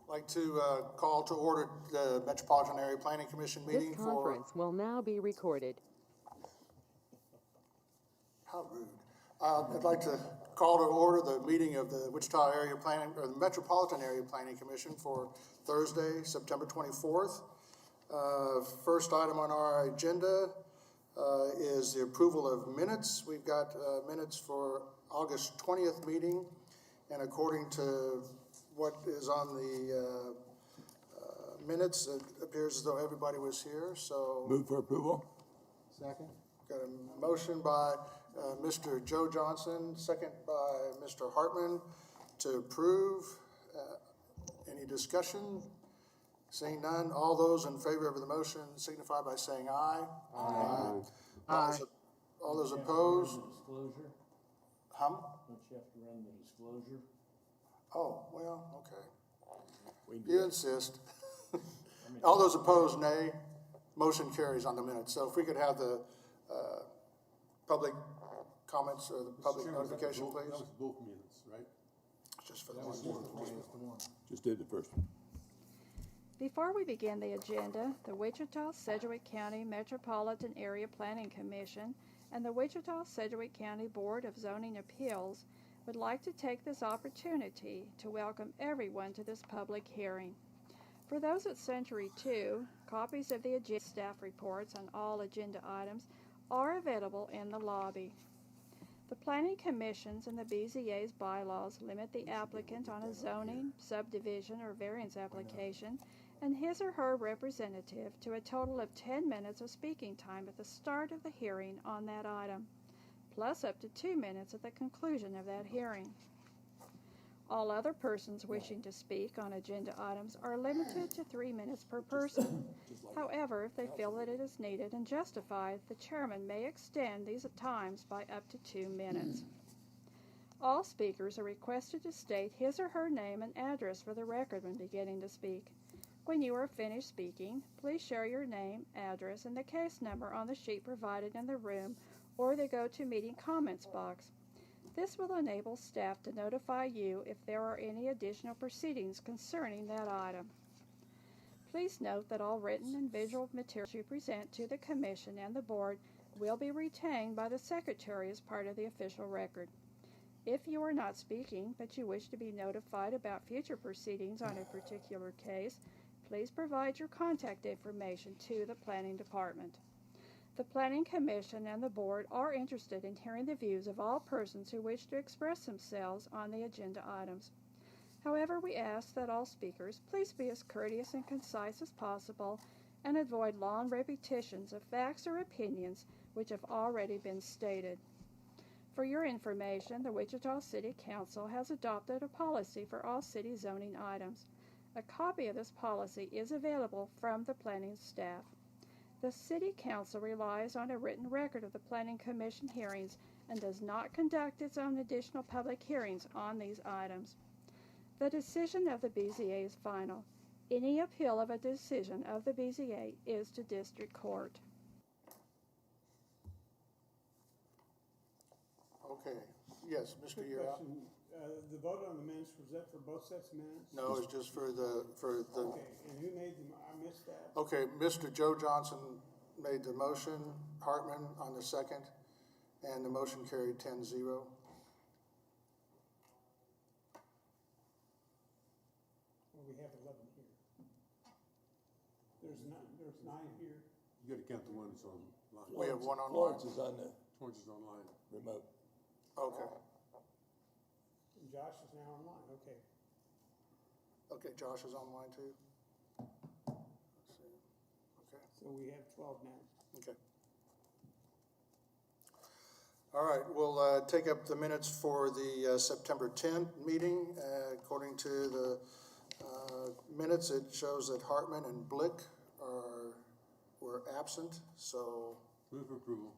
Like to call to order the Metropolitan Area Planning Commission meeting This conference will now be recorded. How rude. I'd like to call to order the meeting of the Wichita Area Planning, or the Metropolitan Area Planning Commission for Thursday, September 24th. First item on our agenda is the approval of minutes. We've got minutes for August 20th meeting, and according to what is on the minutes, it appears as though everybody was here, so. Move for approval. Second. Got a motion by Mr. Joe Johnson, second by Mr. Hartman to approve. Any discussion? Seeing none, all those in favor of the motion signify by saying aye. Aye. Aye. All those opposed? Disclosure? Hum? Don't you have to run the disclosure? Oh, well, okay. We can do You that. insist. All those opposed, nay. Motion carries on the minutes. So if we could have the public comments or the public notification, That please. was both minutes, right? Just for the That was one. just the one. Just did the first one. Before we begin the agenda, the Wichita-Sedgwick County Metropolitan Area Planning Commission and the Wichita-Sedgwick County Board of Zoning Appeals would like to take this opportunity to welcome everyone to this public hearing. For those at Century 2, copies of the agenda staff reports on all agenda items are available in the lobby. The Planning Commission's and the BZA's bylaws limit the applicant on a zoning, subdivision, or variance application and his or her representative to a total of 10 minutes of speaking time at the start of the hearing on that item, plus up to 2 minutes at the conclusion of that hearing. All other persons wishing to speak on agenda items are limited to 3 minutes per person. However, if they feel that it is needed and justified, the chairman may extend these times by up to 2 minutes. All speakers are requested to state his or her name and address for the record when beginning to speak. When you are finished speaking, please share your name, address, and the case number on the sheet provided in the room or the GoToMeeting comments box. This will enable staff to notify you if there are any additional proceedings concerning that item. Please note that all written and visual materials you present to the Commission and the Board will be retained by the Secretary as part of the official record. If you are not speaking, but you wish to be notified about future proceedings on a particular case, please provide your contact information to the Planning Department. The Planning Commission and the Board are interested in hearing the views of all persons who wish to express themselves on the agenda items. However, we ask that all speakers please be as courteous and concise as possible and avoid long repetitions of facts or opinions which have already been stated. For your information, the Wichita City Council has adopted a policy for all city zoning items. A copy of this policy is available from the planning staff. The City Council relies on a written record of the Planning Commission hearings and does not conduct its own additional public hearings on these items. The decision of the BZA is final. Any appeal of a decision of the BZA is to district court. Okay, yes, Mr. Quick Yura. question. The vote on the minutes, was that for both sets of minutes? No, it's just for the, Okay, and who made them? I missed that. okay, Mr. Joe Johnson made the motion, Hartman on the second, and the motion carried 10-0. Well, we have 11 here. There's 9 here. You gotta count the one that's online. We have one online. Florence is on the Torrance is online. remote. Okay, And Josh is now online. Okay. okay, Josh is online too. Let's see. Okay. So we have 12 now. Okay. All right, we'll take up the minutes for the September 10th meeting. According to the minutes, it shows that Hartman and Blick were absent, so Move for approval.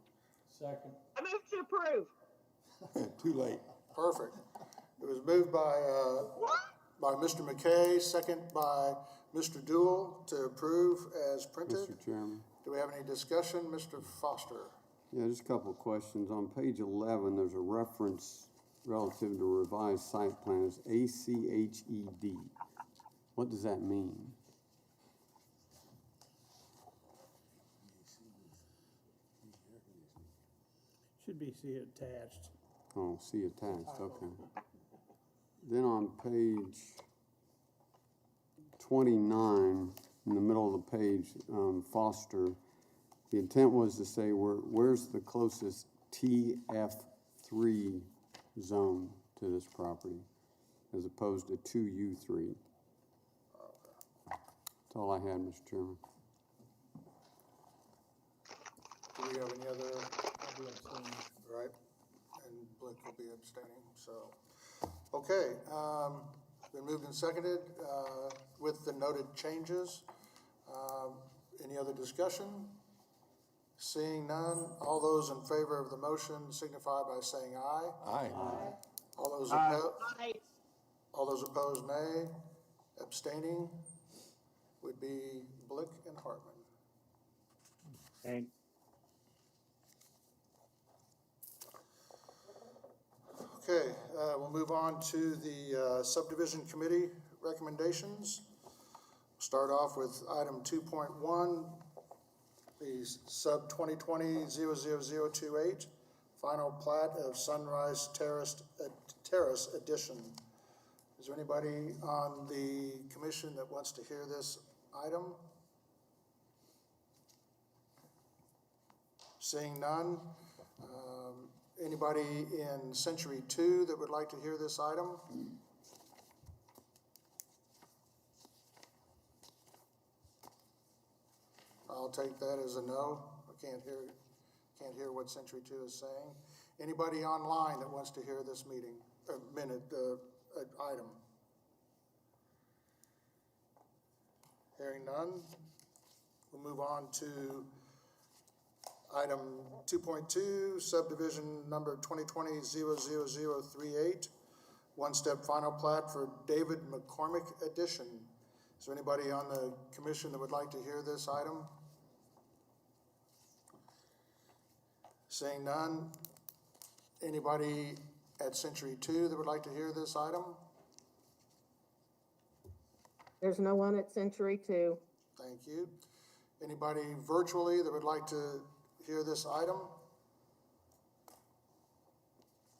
Second. I move to approve. Too late. perfect. It was moved by Mr. McKay, second by Mr. Dool to approve as printed. Mr. Chairman. Do we have any discussion? Mr. Foster? Yeah, just a couple of questions. On page 11, there's a reference relative to revised site plan as ACHED. What does that mean? Should be see attached. Oh, see attached, okay. Then on page 29, in the middle of the page, Foster, the intent was to say, where's the closest TF3 zone to this property, as opposed to 2U3? That's all I had, Mr. Chairman. Do we have any other? Right, and Blick will be abstaining, so. Okay, been moved and seconded, with the noted changes. Any other discussion? Seeing none, all those in favor of the motion signify by saying aye. Aye. All those opposed? All those opposed, nay. Abstaining would be Blick and Hartman. Thanks. Okay, we'll move on to the subdivision committee recommendations. Start off with item 2.1, the sub 2020-00028, final plat of Sunrise Terrace Edition. Is there anybody on the commission that wants to hear this item? Seeing none. Anybody in Century 2 that would like to hear this item? I'll take that as a no. I can't hear what Century 2 is saying. Anybody online that wants to hear this item? Hearing none, we'll move on to item 2.2, subdivision number 2020-00038, one-step final plat for David McCormick Edition. Is there anybody on the commission that would like to hear this item? Seeing none, anybody at Century 2 that would like to hear this item? There's no one at Century 2. Thank you. Anybody virtually that would like to hear this item?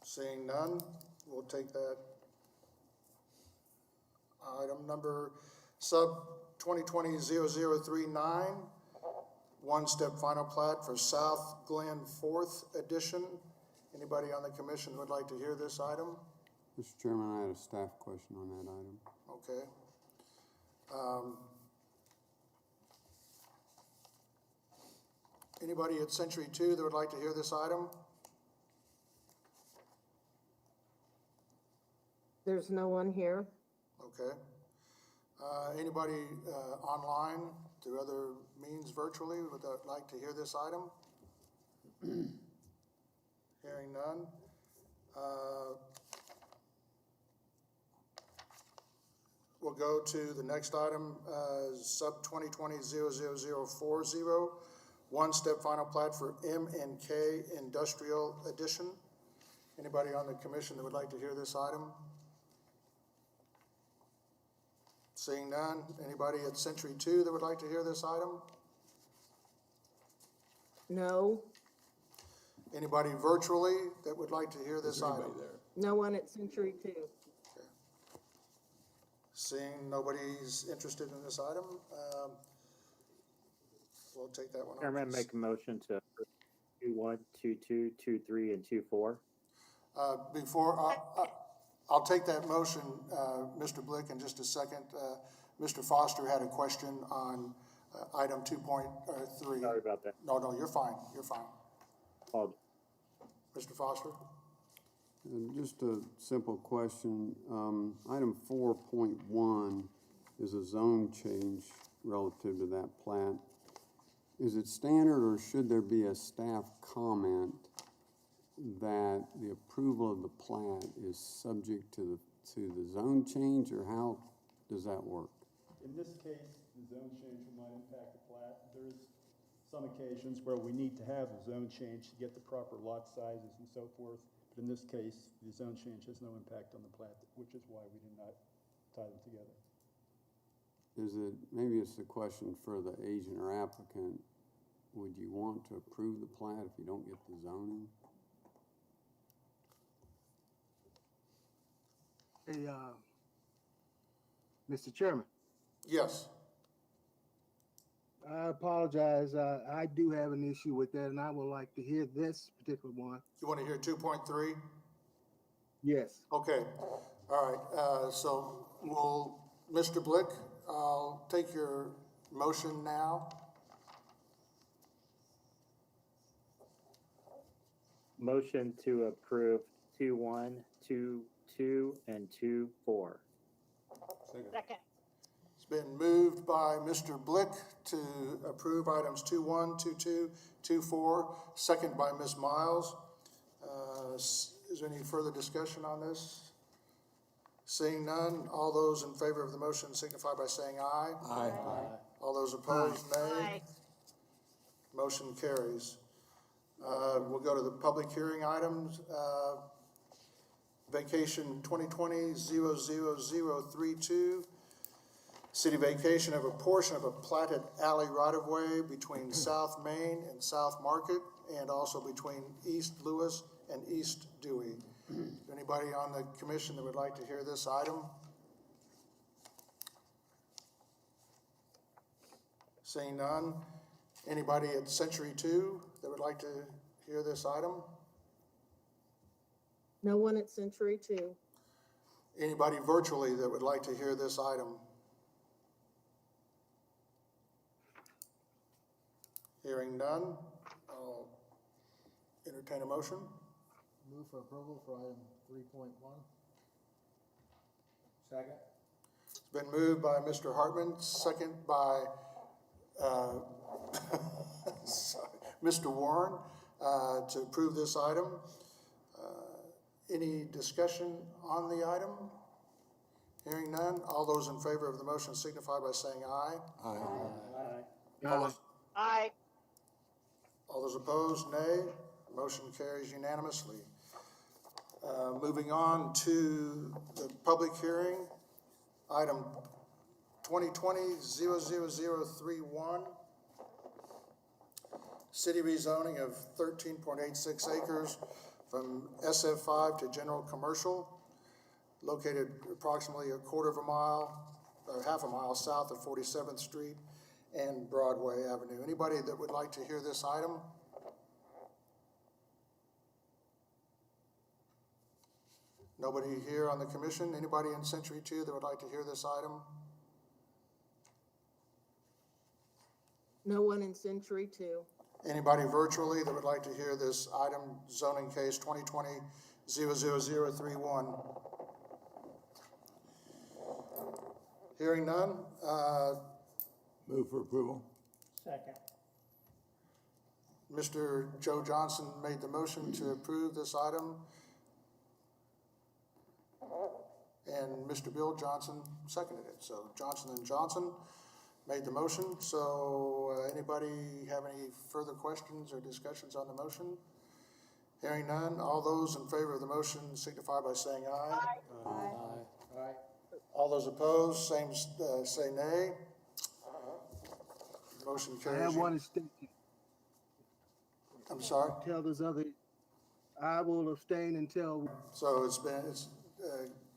Seeing none, we'll take that item number sub 2020-0039, one-step final plat for South Glen 4th Edition. Anybody on the commission would like to hear this item? Mr. Chairman, I had a staff question on that item. Okay. Anybody at Century 2 that would like to hear this item? There's no one here. Okay. Anybody online through other means virtually would like to hear this item? Hearing none. We'll go to the next item, sub 2020-00040, one-step final plat for M&K Industrial Edition. Anybody on the commission that would like to hear this item? Seeing none, anybody at Century 2 that would like to hear this item? No. Anybody virtually that would like to hear this Is there item? anybody there? No one at Century 2. Seeing nobody's interested in this item, we'll take that one off. Chairman, make a motion to approve 2.1, 2.2, 2.3, and 2.4. Before, I'll take that motion, Mr. Blick, in just a second. Mr. Foster had a question on item 2.3. Sorry about that. No, you're fine, you're fine. Apologies. Mr. Foster? Just a simple question. Item 4.1 is a zone change relative to that plat. Is it standard, or should there be a staff comment that the approval of the plat is subject to the zone change, or how does that work? In this case, the zone change will not impact the plat. There's some occasions where we need to have a zone change to get the proper lot sizes and so forth. But in this case, the zone change has no impact on the plat, which is why we did not tie them together. maybe it's a question for the agent or applicant, would you want to approve the plat if you don't get the zoning? Hey, Mr. Chairman, Yes, I apologize. I do have an issue with that, and I would like to hear this particular one. you want to hear 2.3? Yes. Okay, all right, so Mr. Blick, I'll take your motion now. Motion to approve 2-1, 2-2, and 2-4. Second. It's been moved by Mr. Blick to approve items 2-1, 2-2, 2-4, second by Ms. Miles. Is there any further discussion on this? Seeing none, all those in favor of the motion signify by saying aye. Aye. All those opposed, nay. Motion carries. We'll go to the public hearing items. Vacation 2020-00032, city vacation of a portion of a platted alley right-of-way between South Main and South Market, and also between East Lewis and East Dewey. Anybody on the commission that would like to hear this item? Seeing none. Anybody at Century 2 that would like to hear this item? No one at Century 2. Anybody virtually that would like to hear this item? Hearing none, I'll entertain a motion. Move for approval for item 3.1. Second. It's been moved by Mr. Hartman, second by sorry, Mr. Warren, to approve this item. Any discussion on the item? Hearing none, all those in favor of the motion signify by saying aye. Aye. Aye. All those opposed, nay. Motion carries unanimously. Moving on to the public hearing, item 2020-00031, city rezoning of 13.86 acres from SF5 to general commercial, located approximately a quarter of a mile, or half a mile south of 47th Street and Broadway Avenue. Anybody that would like to hear this item? Nobody here on the commission? Anybody in Century 2 that would like to hear this item? No one in Century 2. Anybody virtually that would like to hear this item, zoning case 2020-00031? Hearing none, Move for approval. Second. Mr. Joe Johnson made the motion to approve this item. And Mr. Bill Johnson seconded it. So Johnson and Johnson made the motion. So anybody have any further questions or discussions on the motion? Hearing none, all those in favor of the motion signify by saying aye. Aye. Aye. All those opposed, say nay. Motion I carries. have one extension. I'm sorry. Tell those other, I will abstain until. So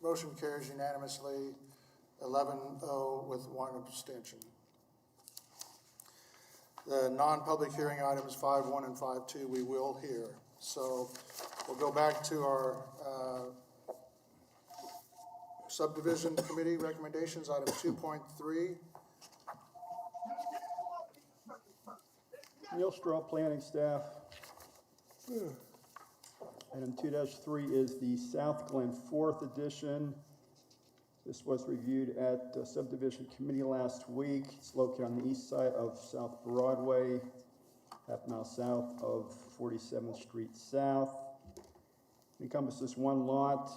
motion carries unanimously, 11-0 with one abstention. The non-public hearing items 5.1 and 5.2 we will hear. So we'll go back to our subdivision committee recommendations, item 2.3. Neil Straw, planning staff. Item 2-3 is the South Glen 4th edition. This was reviewed at subdivision committee last week. It's located on the east side of South Broadway, half mile south of 47th Street South. It encompasses one lot.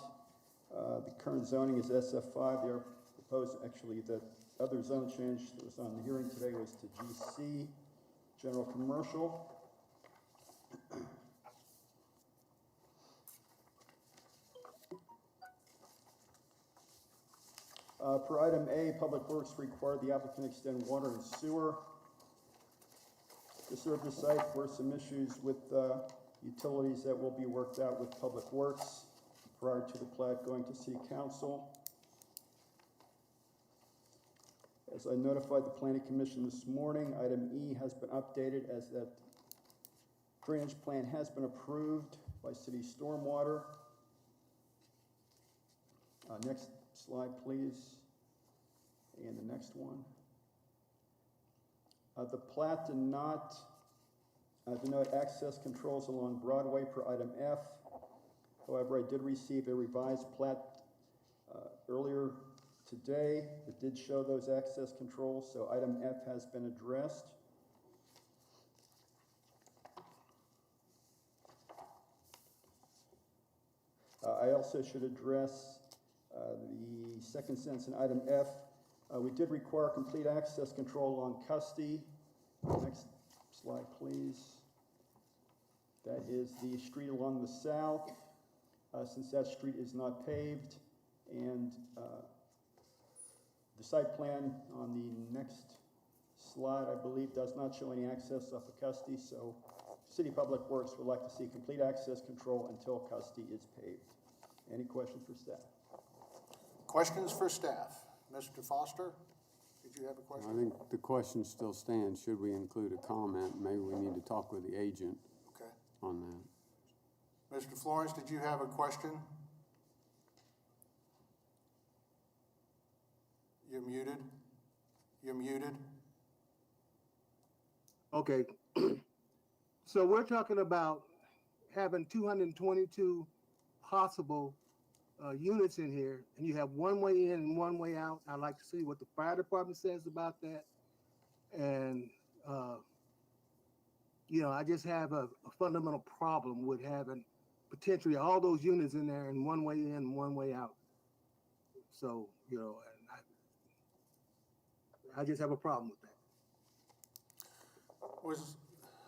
The current zoning is SF5. They are proposed, actually, the other zone change that was on the hearing today was to GC, general commercial. Per item A, Public Works required the applicant extend water and sewer to serve the site. Were some issues with utilities that will be worked out with Public Works prior to the plat going to City Council. As I notified the Planning Commission this morning, item E has been updated as that drainage plan has been approved by City Stormwater. Next slide, please. And the next one. The plat did not denote access controls along Broadway per item F. However, I did receive a revised plat earlier today that did show those access controls, so item F has been addressed. I also should address the second sentence in item F. We did require complete access control along Custody. Next slide, please. That is the street along the south. Since that street is not paved, and the site plan on the next slide, I believe, does not show any access off of Custody, so City Public Works would like to see complete access control until Custody is paved. Any questions for staff? Questions for staff? Mr. Foster, did you have a question? I think the question still stands. Should we include a comment? Maybe we need to talk with the agent Okay. on that. Mr. Flores, did you have a question? You're muted. You're muted. Okay. So we're talking about having 222 possible units in here, and you have one way in and one way out. I'd like to see what the fire department says about that. And, I just have a fundamental problem with having potentially all those units in there and one way in and one way out. So, and I just have a problem with that.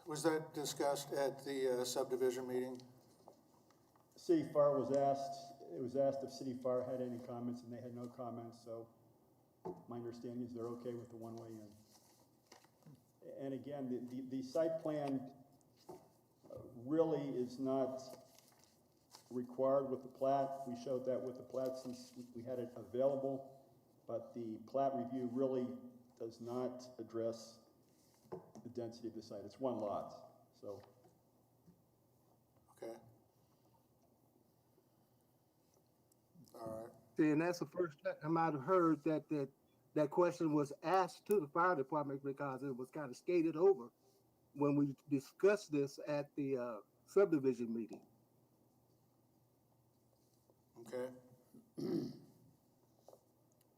Was that discussed at the subdivision meeting? City Fire was asked, it was asked if City Fire had any comments, and they had no comments, so my understanding is they're okay with the one-way in. And again, the site plan really is not required with the plat. We showed that with the plat since we had it available, but the plat review really does not address the density of the site. It's one lot, so. Okay. All right. See, and that's the first time I might have heard that question was asked to the fire department, because it was kind of skated over when we discussed this at the subdivision meeting. Okay.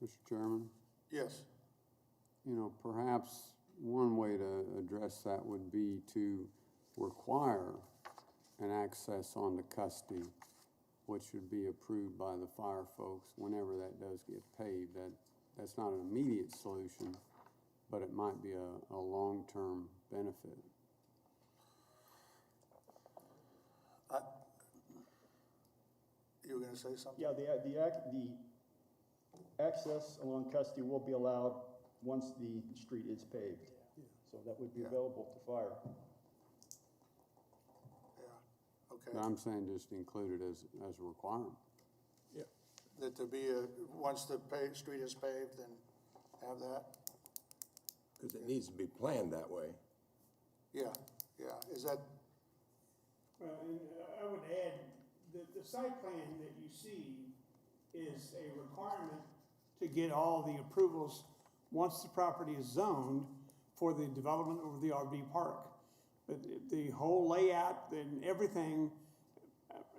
Mr. Chairman? Yes. Perhaps one way to address that would be to require an access on the Custody, which should be approved by the fire folks whenever that does get paved. That's not an immediate solution, but it might be a long-term benefit. You were going to say something? Yeah, the access along Custody will be allowed once the street is paved. So that would be available to fire. Yeah. Okay. But I'm saying just include it as a requirement. Yeah. That there be once the street is paved, then have that? Because it needs to be planned that way. Yeah, yeah. Is that? Well, and I would add that the site plan that you see is a requirement to get all the approvals once the property is zoned for the development of the RV park. But the whole layout and everything,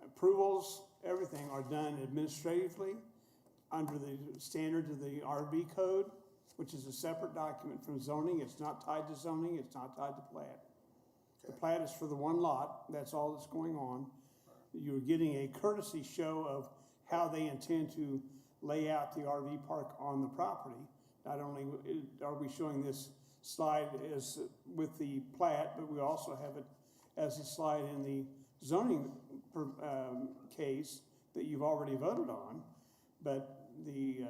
approvals, everything are done administratively under the standards of the RV code, which is a separate document from zoning. It's not tied to zoning. It's not tied to plat. The plat is for the one lot. That's all that's going on. You're getting a courtesy show of how they intend to lay out the RV park on the property. Not only are we showing this slide as with the plat, but we also have it as a slide in the zoning case that you've already voted on. But the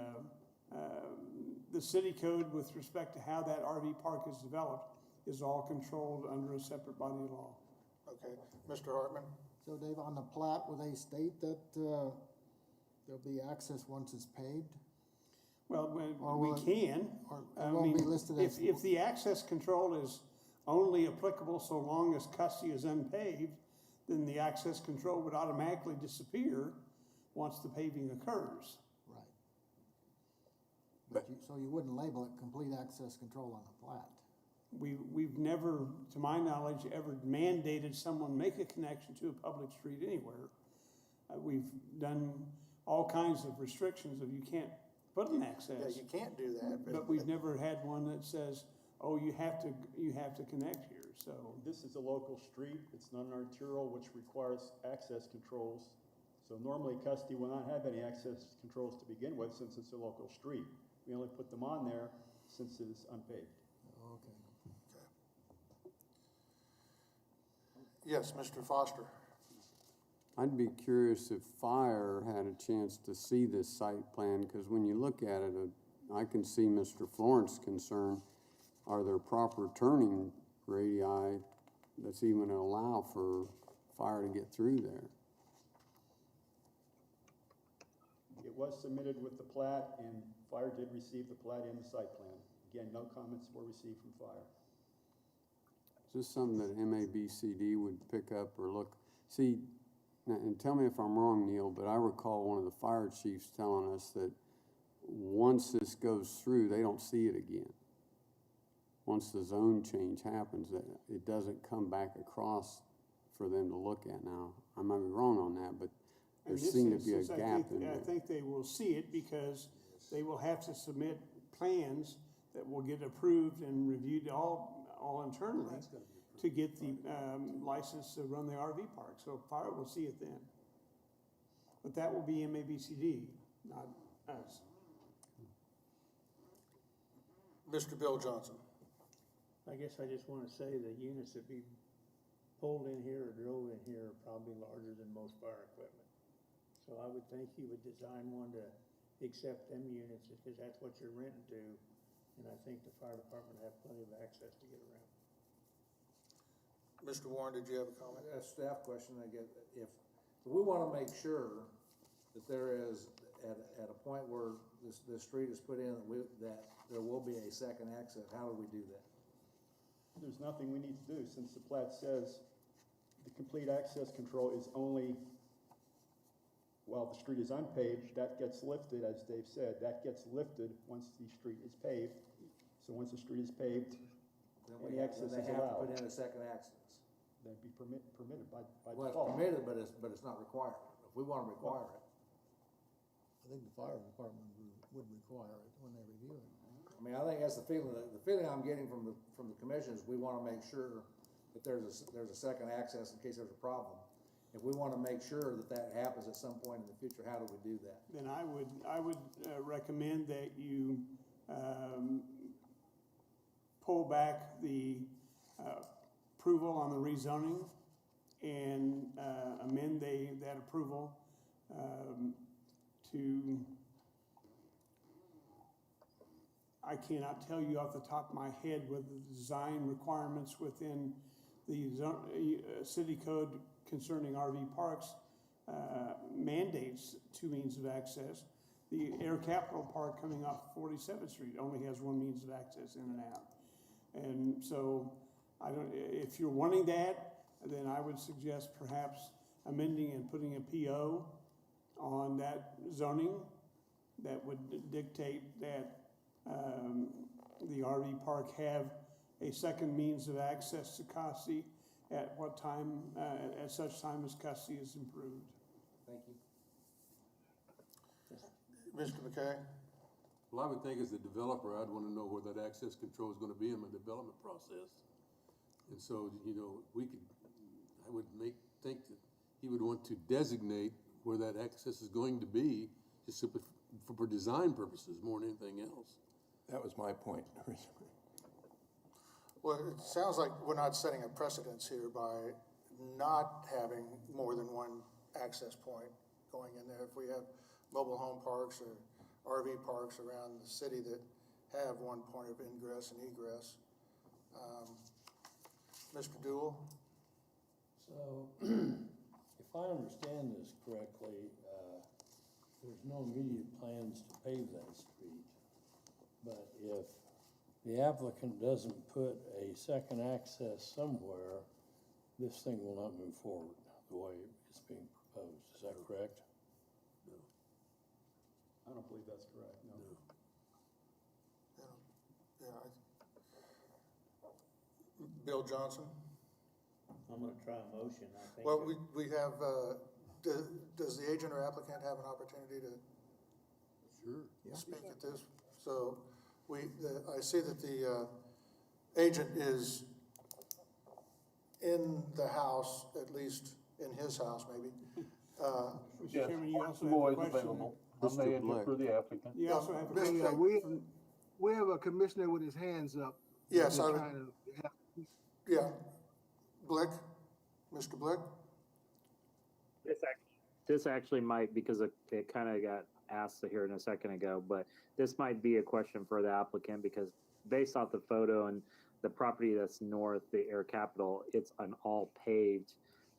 The city code with respect to how that RV park is developed is all controlled under a separate body of law. Okay, Mr. Hartman? So Dave, on the plat, will they state that there'll be access once it's paved? Well, Or we will it- can. or it I won't mean, be listed as- If the access control is only applicable so long as Custody is unpaved, then the access control would automatically disappear once the paving occurs. Right. So you wouldn't label it complete access control on the plat? We've never, to my knowledge, ever mandated someone make a connection to a public street anywhere. We've done all kinds of restrictions of you can't put an Yeah, access. you can't do that, But we've never had one that says, oh, you have to connect here, so. This is a local street, it's not an arterial, which requires access controls. So normally Custody will not have any access controls to begin with, since it's a local street. We only put them on there since it is unpaved. Okay. Yes, Mr. Foster? I'd be curious if fire had a chance to see this site plan, because when you look at it, I can see Mr. Florence's concern. Are there proper turning radii that's even gonna allow for fire to get through there? It was submitted with the plat, and fire did receive the plat and the site plan. Again, no comments were received from fire. Is this something that MABCD would pick up or look? See, and tell me if I'm wrong, Neil, but I recall one of the fire chiefs telling us that once this goes through, they don't see it again. Once the zone change happens, that it doesn't come back across for them to look at. Now, I might be wrong on that, but there In this seemed to be a instance, gap in there. I think they will see it because they will have to submit plans that will get approved and reviewed all internally to get the license to run the RV park. So fire will see it then. But that will be MABCD, not us. Mr. Bill Johnson? I guess I just want to say the units that be pulled in here or drove in here are probably larger than most fire equipment. So I would think you would design one to accept them units because that's what you're renting to. And I think the fire department have plenty of access to get around. Mr. Warren, did you have a comment? A staff question, I guess, if we want to make sure that there is, at a point where this street is put in, that there will be a second access, how do we do that? There's nothing we need to do, since the plat says the complete access control is only while the street is unpaved. That gets lifted, as Dave said, that gets lifted once the street is paved. So once the street is paved, any access is Then they have to allowed. put in a second access. That'd be permitted by Well, it's default. permitted, but it's not required. If we want to require it. I think the fire department would require it when they review it. I mean, I think that's the feeling I'm getting from the commission is we want to make sure that there's a second access in case there's a problem. If we want to make sure that happens at some point in the future, how do we do that? Then I would recommend that you pull back the approval on the rezoning and amend that approval to, I cannot tell you off the top of my head whether the design requirements within the city code concerning RV parks mandates two means of access. The Air Capital Park coming off 47th Street only has one means of access in and out. And so if you're wanting that, then I would suggest perhaps amending and putting a PO on that zoning that would dictate that the RV park have a second means of access to custody at what time, at such time as custody is improved. Thank you. Mr. McKay? Well, I would think as a developer, I'd want to know where that access control is going to be in my development process. And so, you know, I would think that he would want to designate where that access is going to be, just simply for design purposes more than anything else. That was my point originally. Well, it sounds like we're not setting a precedence here by not having more than one access point going in there. If we have mobile home parks or RV parks around the city that have one point of ingress and egress. Mr. Dool? So, if I understand this correctly, there's no immediate plans to pave that street. But if the applicant doesn't put a second access somewhere, this thing will not move forward the way it's being proposed. Is that correct? No. I don't believe that's correct, no. Bill Johnson? I'm gonna try a motion, I think. Well, we have, does the agent or applicant have an opportunity to Sure. speak at this? So I see that the agent is in the house, at least in his house maybe. Mr. Yes, Chairman, you also I'm have a always question. available. I'm Mr. the agent Black. for the applicant. You also have a Mr. question. We have a commissioner with his hands up. Yes, We're I would- trying to have- Yeah. Blick, Mr. Blick? This actually might, because it kind of got asked here in a second ago, but this might be a question for the applicant because based off the photo and the property that's north, the Air Capital, it's an all paved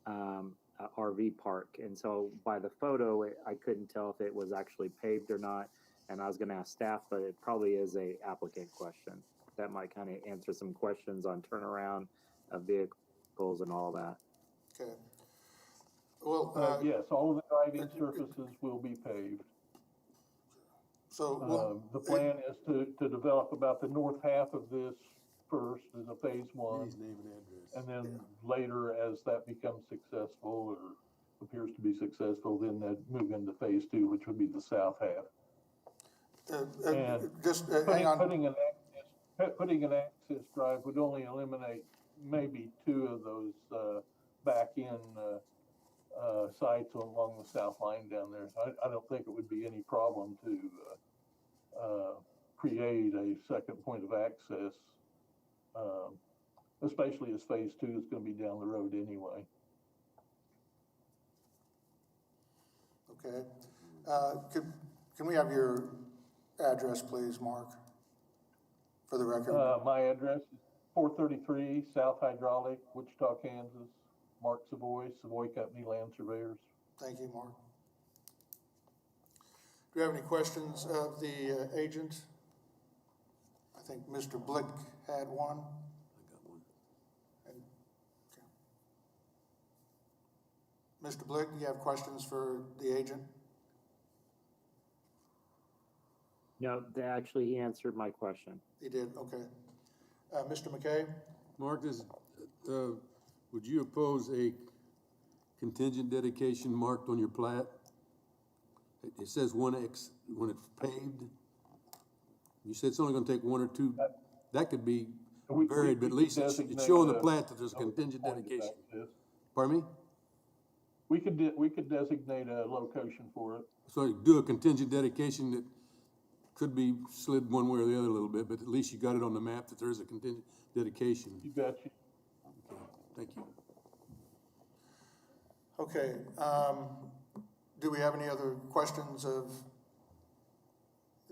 RV park. And so by the photo, I couldn't tell if it was actually paved or not. And I was going to ask staff, but it probably is a applicant question. That might kind of answer some questions on turnaround of vehicles and all that. Okay. Well, Yes, all of the driving surfaces will be paved. so, The plan is to develop about the north half of this first as a phase one. His name and address. And then later, as that becomes successful or appears to be successful, then that move into phase two, which would be the south half. And just hang on. Putting an access drive would only eliminate maybe two of those back end sites along the south line down there. I don't think it would be any problem to create a second point of access, especially as phase two is going to be down the road anyway. Okay. Can we have your address, please, Mark, for the record? My address is 433 South Hydraulic, Wichita, Kansas. Mark Savoy, Savoy Company Land Surveyors. Thank you, Mark. Do you have any questions of the agent? I think Mr. Blick had one. I got one. Okay. Mr. Blick, do you have questions for the agent? No, actually, he answered my question. He did, okay. Mr. McKay? Mark, would you oppose a contingent dedication marked on your plat? It says 1X when it's paved. You said it's only gonna take one or two. That could be varied, but at least it's showing the plat that there's a contingent dedication. Pardon me? We could designate a location for it. So you do a contingent dedication that could be slid one way or the other a little bit, but at least you got it on the map that there is a contingent dedication. You betcha. Okay, thank you. Okay, do we have any other questions of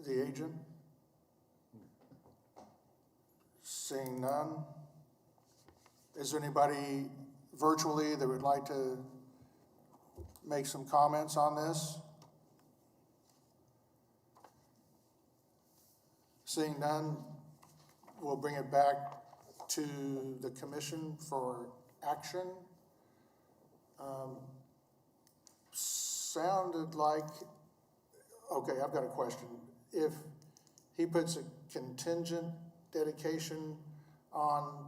the agent? Seeing none. Is there anybody virtually that would like to make some comments on this? Seeing none, we'll bring it back to the commission for action. Sounded like, okay, I've got a question. If he puts a contingent dedication on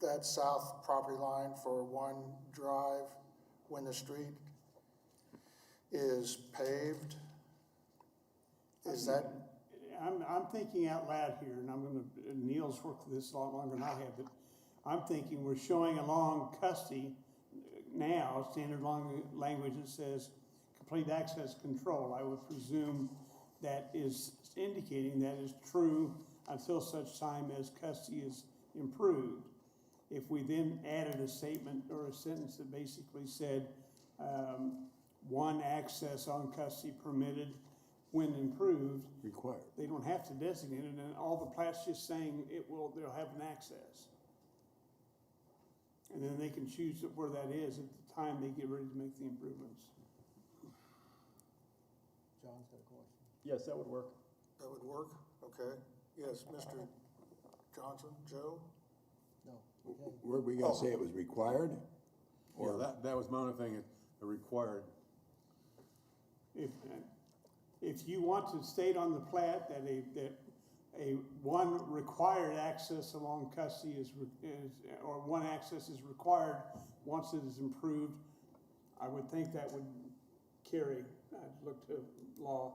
that south property line for one drive when the street is paved, is that? I'm thinking out loud here, and Neil's worked this a lot longer than I have, but I'm thinking we're showing along Custody now, standard language that says complete access control. I would presume that is indicating that is true until such time as Custody is improved. If we then added a statement or a sentence that basically said one access on Custody permitted when improved, Required. they don't have to designate it, and all the plat's just saying they'll have an access. And then they can choose where that is at the time they get ready to make the improvements. John's got a question. Yes, that would work. That would work? Okay. Yes, Mr. Johnson, Joe? No, okay. Were we gonna say it was required? Or that was my only thing, a required. If you want to state on the plat that a one required access along custody or one access is required once it is improved, I would think that would carry. I'd look to law.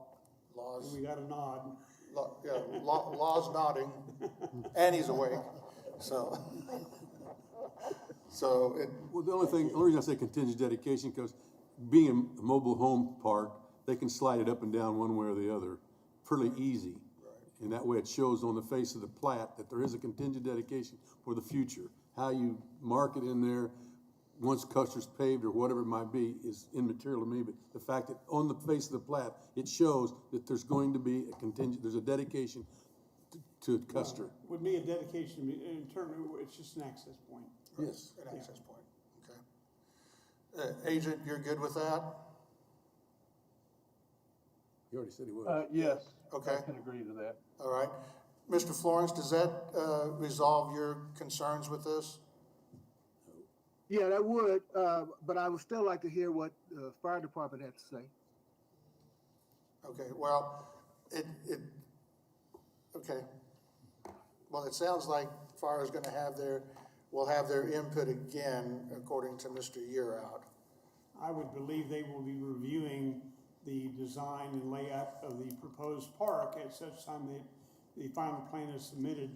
Laws. We got a nod. Law's nodding, and he's awake, so. Well, the only reason I say contingent dedication, because being a mobile home park, they can slide it up and down one way or the other, fairly easy. Right. And that way it shows on the face of the plat that there is a contingent dedication for the future. How you mark it in there, once Custer's paved or whatever it might be, is immaterial to me, but the fact that on the face of the plat, it shows that there's going to be there's a dedication to Custer. Would be a dedication, in turn, it's just an access point. Yes. An access point, okay. Agent, you're good with that? He already said he was. Yes. Okay. I can agree to that. All right. Mr. Florence, does that resolve your concerns with this? Yeah, that would, but I would still like to hear what the fire department had to say. Okay, well, okay. Well, it sounds like fire is gonna will have their input again, according to Mr. Yearout. I would believe they will be reviewing the design and layout of the proposed park at such time that the final plan is submitted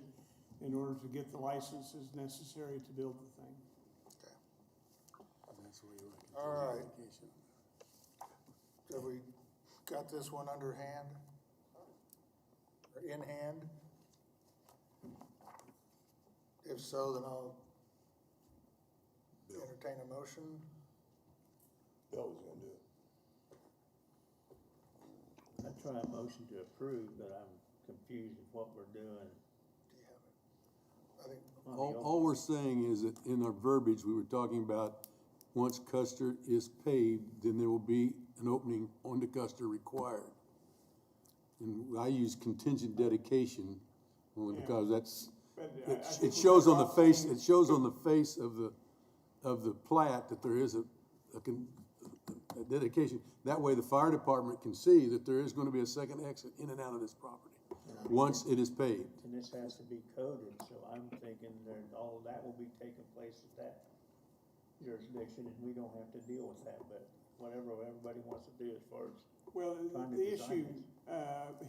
in order to get the licenses necessary to build the thing. All right. Have we got this one under hand? Or in hand? If so, then I'll entertain a motion. Bill was gonna do it. I try a motion to approve, but I'm confused with what we're doing. Do you have it? I think, All we're saying is that in our verbiage, we were talking about once Custer is paved, then there will be an opening onto Custer required. And I use contingent dedication only because it shows on the face, of the plat that there is a dedication. That way the fire department can see that there is gonna be a second exit in and out of this property, once it is paved. And this has to be coded, so I'm thinking that all of that will be taking place at that jurisdiction, and we don't have to deal with that, but whatever everybody wants to do as far as. Well, trying to the design issue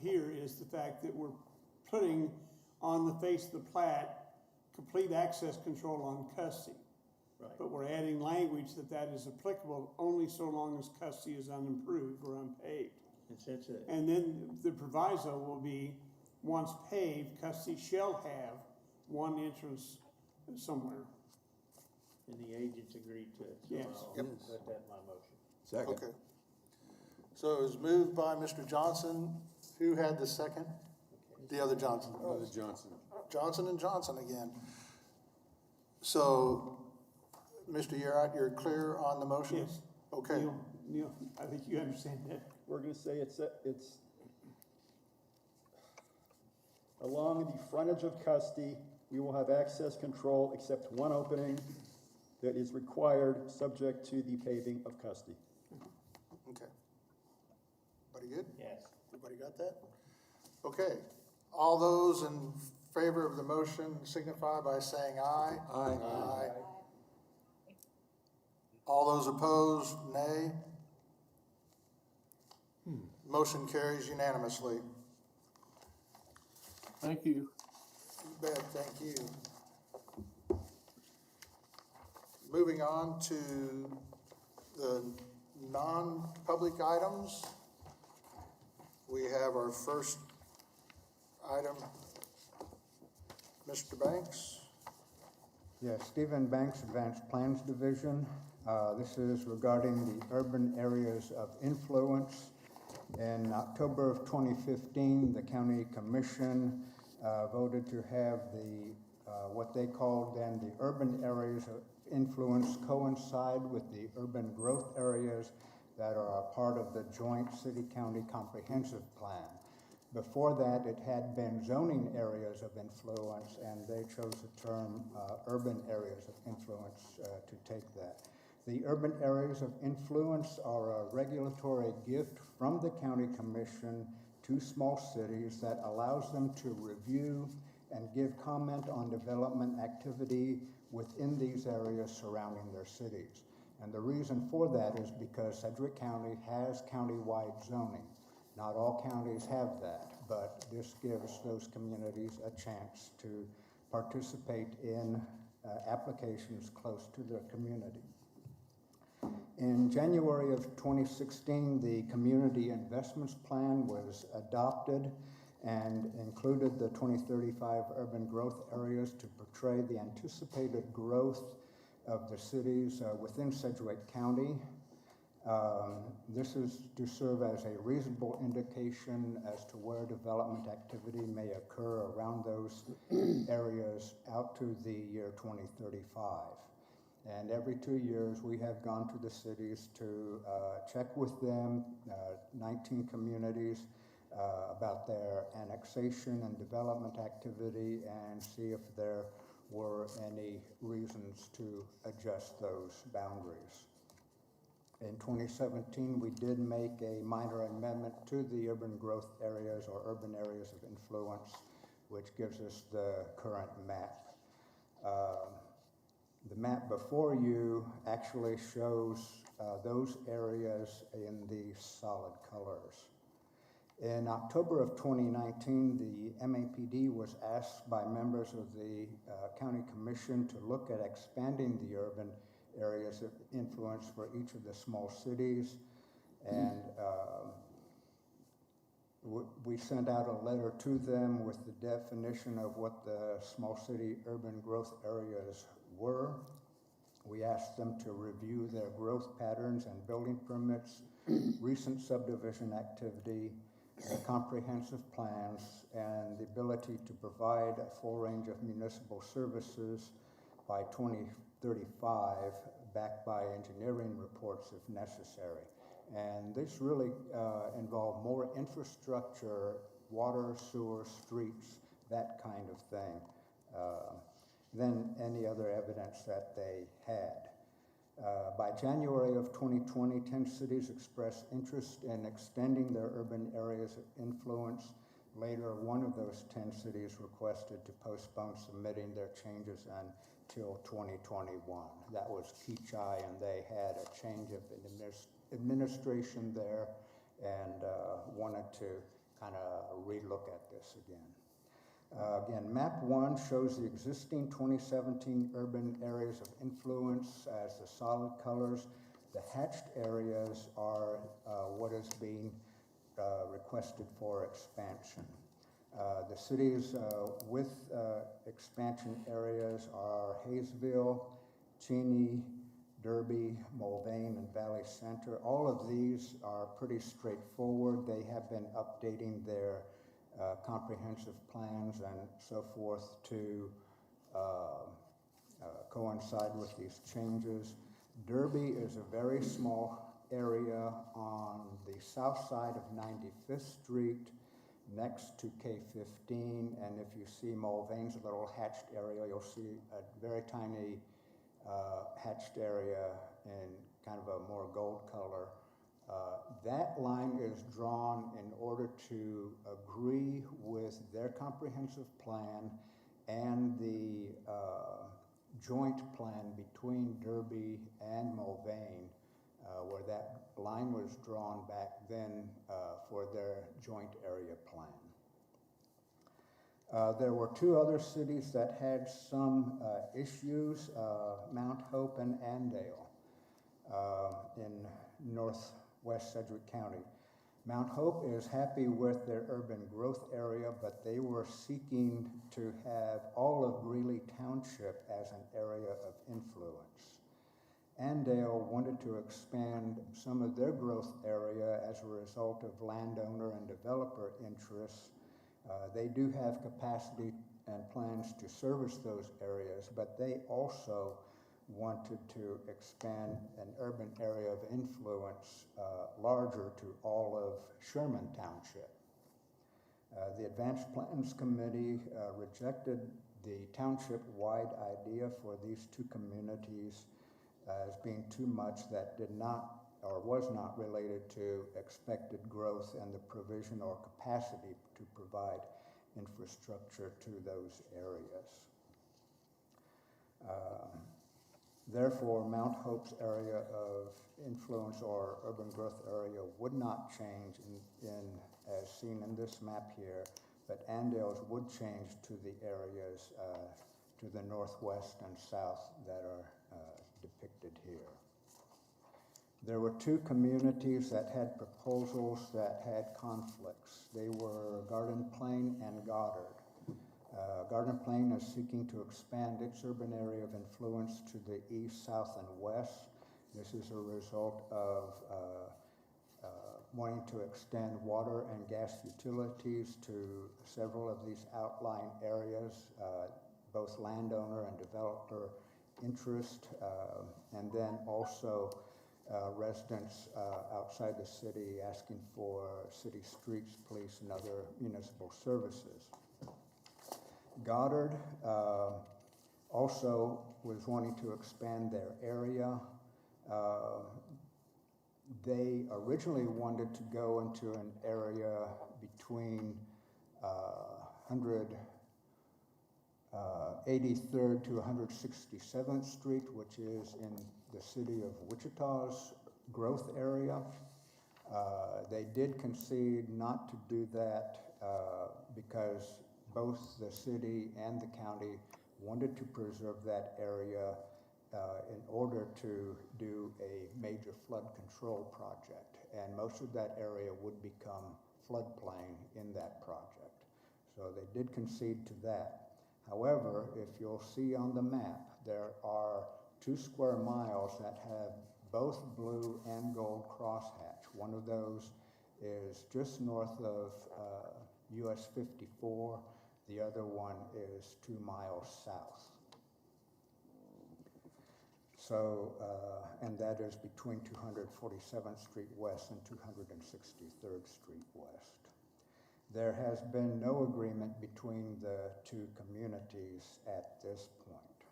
here is the fact that we're putting on the face of the plat complete access control on custody. Right. But we're adding language that is applicable only so long as custody is unimproved or unpaved. And since it, And then the proviso will be, once paved, custody shall have one entrance somewhere. and the agents agreed to it, so Yes. I'll Yep. put that in my motion. Second. okay. So it was moved by Mr. Johnson. Who had the second? The other Johnson. Brother Johnson. Johnson and Johnson again. So, Mr. Yearout, you're clear on the motion? Yes. Okay. Neil, I think you understand that. We're gonna say it's along the frontage of Custody, we will have access control except one opening that is required, subject to the paving of Custody. Okay. Everybody good? Yes. Everybody got that? Okay. All those in favor of the motion signify by saying aye. Aye. Aye. All those opposed, nay. Motion carries unanimously. Thank you. You bet, thank you. Moving on to the non-public items. We have our first item, Mr. Banks. Yes, Stephen Banks, Advanced Plans Division. This is regarding the urban areas of influence. In October of 2015, the county commission voted to have what they called then the urban areas of influence coincide with the urban growth areas that are a part of the joint city-county comprehensive plan. Before that, it had been zoning areas of influence, and they chose the term urban areas of influence to take that. The urban areas of influence are a regulatory gift from the county commission to small cities that allows them to review and give comment on development activity within these areas surrounding their cities. And the reason for that is because Sedgwick County has county-wide zoning. Not all counties have that, but this gives those communities a chance to participate in applications close to their community. In January of 2016, the Community Investments Plan was adopted and included the 2035 urban growth areas to portray the anticipated growth of the cities within Sedgwick County. This is to serve as a reasonable indication as to where development activity may occur around those areas out to the year 2035. And every 2 years, we have gone to the cities to check with them, 19 communities, about their annexation and development activity and see if there were any reasons to adjust those boundaries. In 2017, we did make a minor amendment to the urban growth areas or urban areas of influence, which gives us the current map. The map before you actually shows those areas in the solid colors. In October of 2019, the MAPD was asked by members of the County Commission to look at expanding the urban areas of influence for each of the small cities. And we sent out a letter to them with the definition of what the small city urban growth areas were. We asked them to review their growth patterns and building permits, recent subdivision activity, comprehensive plans, and the ability to provide a full range of municipal services by 2035, backed by engineering reports if necessary. And this really involved more infrastructure, water, sewer, streets, that kind of thing, than any other evidence that they had. By January of 2020, 10 cities expressed interest in extending their urban areas of influence. Later, one of those 10 cities requested to postpone submitting their changes until 2021. That was Keachai, and they had a change of administration there and wanted to kind of relook at this again. Again, map 1 shows the existing 2017 urban areas of influence as the solid colors. The hatched areas are what is being requested for expansion. The cities with expansion areas are Hayesville, Cheney, Derby, Mulvane, and Valley Center. All of these are pretty straightforward. They have been updating their comprehensive plans and so forth to coincide with these changes. Derby is a very small area on the south side of 95th Street next to K15, and if you see Mulvane's little hatched area, you'll see a very tiny hatched area in kind of a more gold color. That line is drawn in order to agree with their comprehensive plan and the joint plan between Derby and Mulvane, where that line was drawn back then for their joint area plan. There were 2 other cities that had some issues, Mount Hope and Andale in northwest Sedgwick County. Mount Hope is happy with their urban growth area, but they were seeking to have all of Greeley Township as an area of influence. Andale wanted to expand some of their growth area as a result of landowner and developer interests. They do have capacity and plans to service those areas, but they also wanted to expand an urban area of influence larger to all of Sherman Township. The Advanced Plans Committee rejected the township-wide idea for these two communities as being too much that did not or was not related to expected growth and the provision or capacity to provide infrastructure to those areas. Therefore, Mount Hope's area of influence or urban growth area would not change as seen in this map here, but Andale's would change to the areas to the northwest and south that are depicted here. There were two communities that had proposals that had conflicts. They were Garden Plain and Goddard. Garden Plain is seeking to expand its urban area of influence to the east, south, and west. This is a result of wanting to extend water and gas utilities to several of these outlying areas, both landowner and developer interest, and then also residents outside the city asking for city streets, police, and other municipal services. Goddard also was wanting to expand their area. They originally wanted to go into an area between 183rd to 167th Street, which is in the city of Wichita's growth area. They did concede not to do that because both the city and the county wanted to preserve that area in order to do a major flood control project. And most of that area would become floodplain in that project. So they did concede to that. However, if you'll see on the map, there are 2 square miles that have both blue and gold crosshatch. One of those is just north of US 54. The other one is 2 miles south. So, and that is between 247th Street West and 263rd Street West. There has been no agreement between the two communities at this point.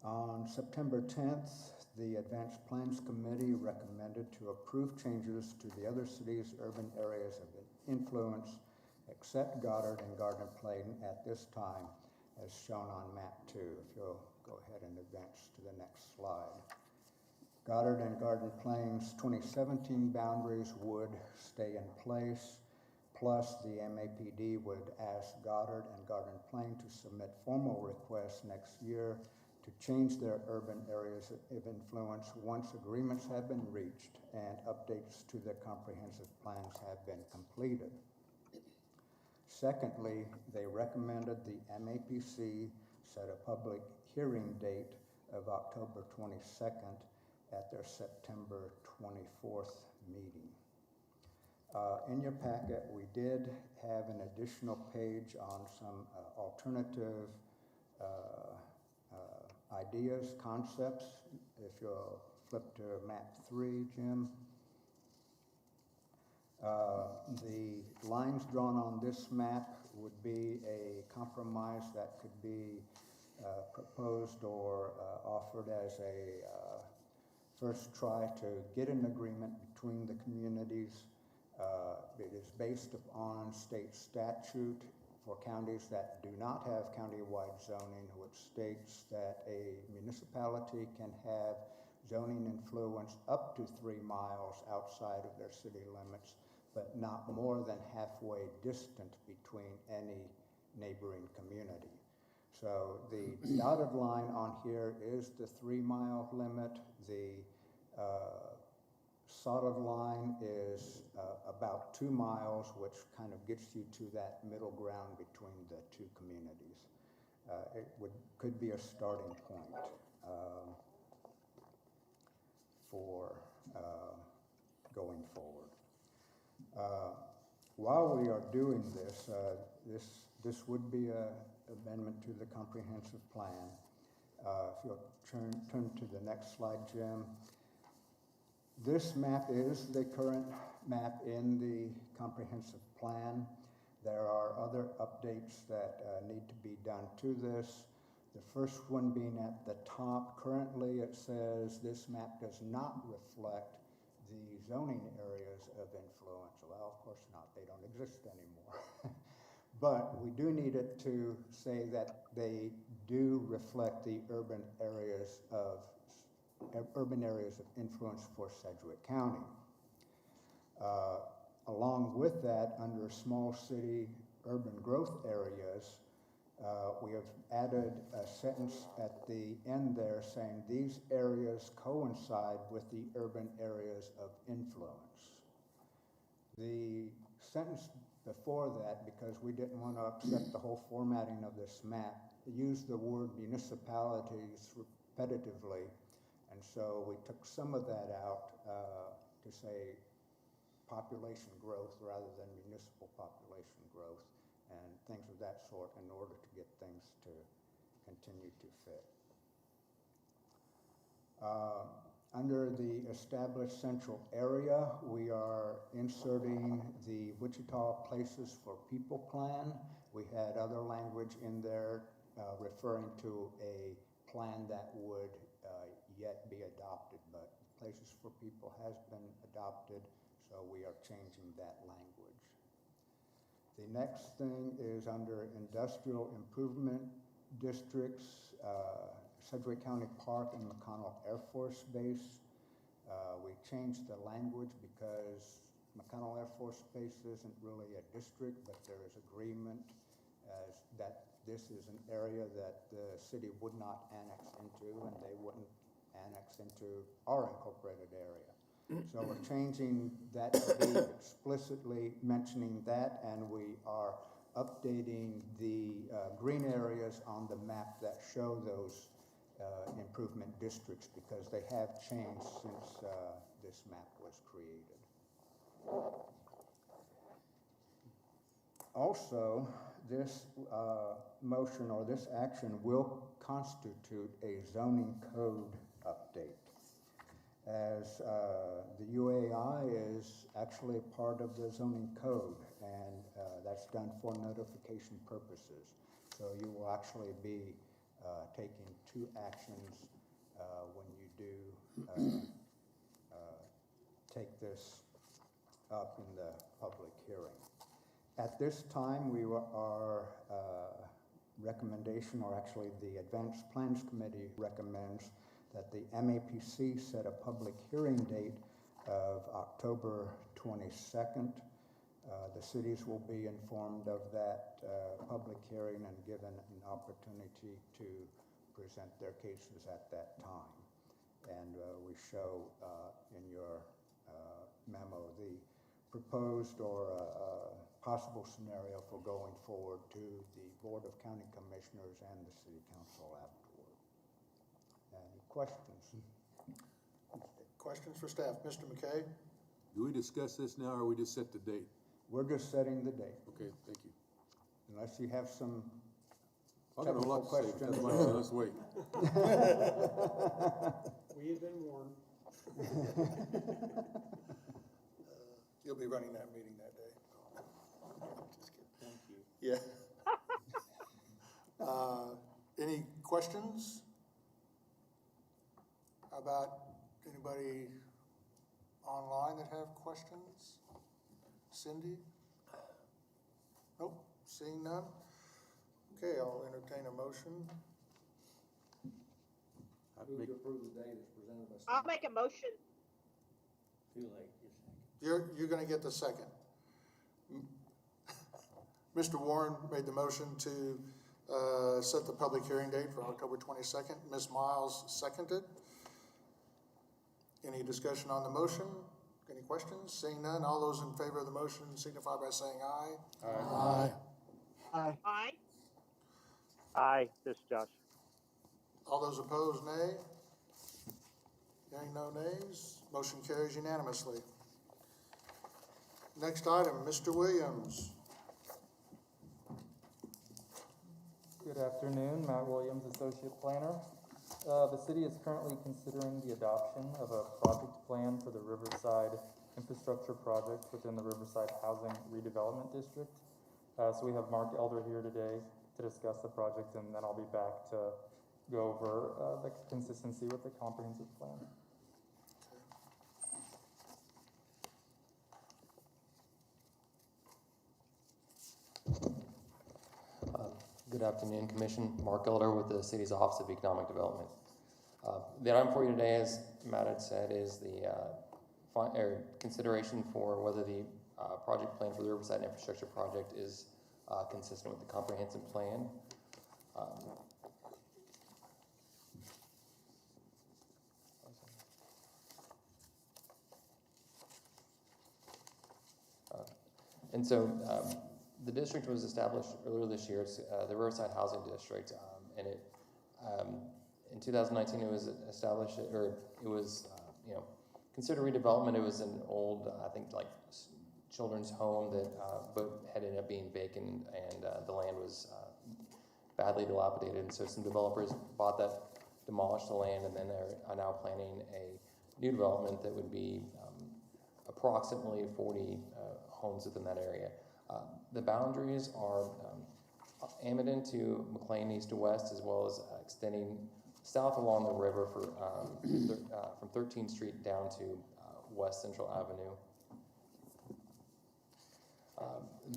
On September 10th, the Advanced Plans Committee recommended to approve changes to the other cities' urban areas of influence except Goddard and Garden Plain at this time, as shown on map 2. If you'll go ahead and advance to the next slide. Goddard and Garden Plain's 2017 boundaries would stay in place, plus the MAPD would ask Goddard and Garden Plain to submit formal requests next year to change their urban areas of influence once agreements have been reached and updates to their comprehensive plans have been completed. Secondly, they recommended the MAPC set a public hearing date of October 22nd at their September 24th meeting. In your packet, we did have an additional page on some alternative ideas, concepts. If you'll flip to map 3, Jim. The lines drawn on this map would be a compromise that could be proposed or offered as a first try to get an agreement between the communities. It is based upon state statute for counties that do not have countywide zoning, which states that a municipality can have zoning influence up to 3 miles outside of their city limits, but not more than halfway distant between any neighboring community. So the dotted line on here is the 3-mile limit. The solid line is about 2 miles, which kind of gets you to that middle ground between the two communities. It could be a starting point. for going forward. While we are doing this, this would be an amendment to the comprehensive plan. If you'll turn to the next slide, Jim. This map is the current map in the comprehensive plan. There are other updates that need to be done to this. The first one being at the top. Currently, it says this map does not reflect the zoning areas of influence. Well, of course not. They don't exist anymore. But we do need it to say that they do reflect the urban areas of influence for Sedgwick County. Along with that, under small city urban growth areas, we have added a sentence at the end there saying these areas coincide with the urban areas of influence. The sentence before that, because we didn't want to upset the whole formatting of this map, used the word municipalities repetitively, and so we took some of that out to say population growth rather than municipal population growth and things of that sort in order to get things to continue to fit. Under the established central area, we are inserting the Wichita Places for People plan. We had other language in there referring to a plan that would yet be adopted, but Places for People has been adopted, so we are changing that language. The next thing is under industrial improvement districts, Sedgwick County Park and McConnell Air Force Base. We changed the language because McConnell Air Force Base isn't really a district, but there is agreement that this is an area that the city would not annex into, and they wouldn't annex into our incorporated area. So we're changing that to be explicitly mentioning that, and we are updating the green areas on the map that show those improvement districts because they have changed since this map was created. Also, this motion or this action will constitute a zoning code update, as the UAI is actually part of the zoning code, and that's done for notification purposes. So you will actually be taking two actions when you do take this up in the public hearing. At this time, our recommendation, or actually the Advanced Plans Committee recommends that the MAPC set a public hearing date of October 22nd. The cities will be informed of that public hearing and given an opportunity to present their cases at that time. And we show in your memo the proposed or possible scenario for going forward to the Board of County Commissioners and the City Council afterward. Any questions? Questions for staff? Mr. McKay? Do we discuss this now, or we just set the date? We're just setting the date. Okay, thank you. Unless you have some I got a technical lot to say, questions. that's why I said let's wait. We have been warned. You'll be running that meeting that day. Just kidding. Thank you. Yeah. Any questions about anybody online that have questions? Cindy? Nope, seeing none. Okay, I'll entertain a motion. Move to approve the date as presented by Steve. I'll make a motion. Too late, you're second. You're gonna get the second. Mr. Warren made the motion to set the public hearing date for October 22nd. Ms. Miles seconded. Any discussion on the motion? Any questions? Seeing none, all those in favor of the motion signify by saying aye. Aye. Aye. Aye. Aye, this is Josh. All those opposed, nay. Hearing no nays, motion carries unanimously. Next item, Mr. Williams. Good afternoon, Matt Williams, Associate Planner. The city is currently considering the adoption of a project plan for the Riverside infrastructure project within the Riverside Housing Redevelopment District. So we have Mark Elder here today to discuss the project, and then I'll be back to go over the consistency with the comprehensive plan. Good afternoon, Commission. Mark Elder with the City's Office of Economic Development. The item for you today, as Matt had said, is the consideration for whether the project plan for the Riverside Infrastructure Project is consistent with the comprehensive plan. And so the district was established earlier this year. It's the Riverside Housing District, and it in 2019 it was established, or it was considered redevelopment. It was an old, I think, like children's home that but had ended up being vacant, and the land was badly dilapidated. And so some developers bought that, demolished the land, and then are now planning a new development that would be approximately 40 homes within that area. The boundaries are Amidon to McLean east to west, as well as extending south along the river for, from 13th Street down to West Central Avenue.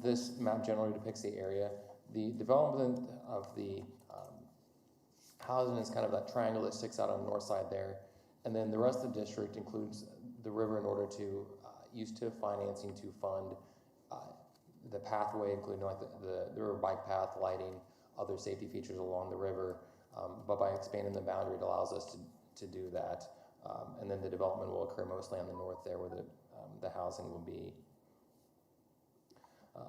This map generally depicts the area. The development of the housing is kind of that triangle that sticks out on the north side there. And then the rest of the district includes the river in order to use TIF financing to fund the pathway, including like the river bike path, lighting, other safety features along the river. But by expanding the boundary, it allows us to do that. And then the development will occur mostly on the north there where the housing will be.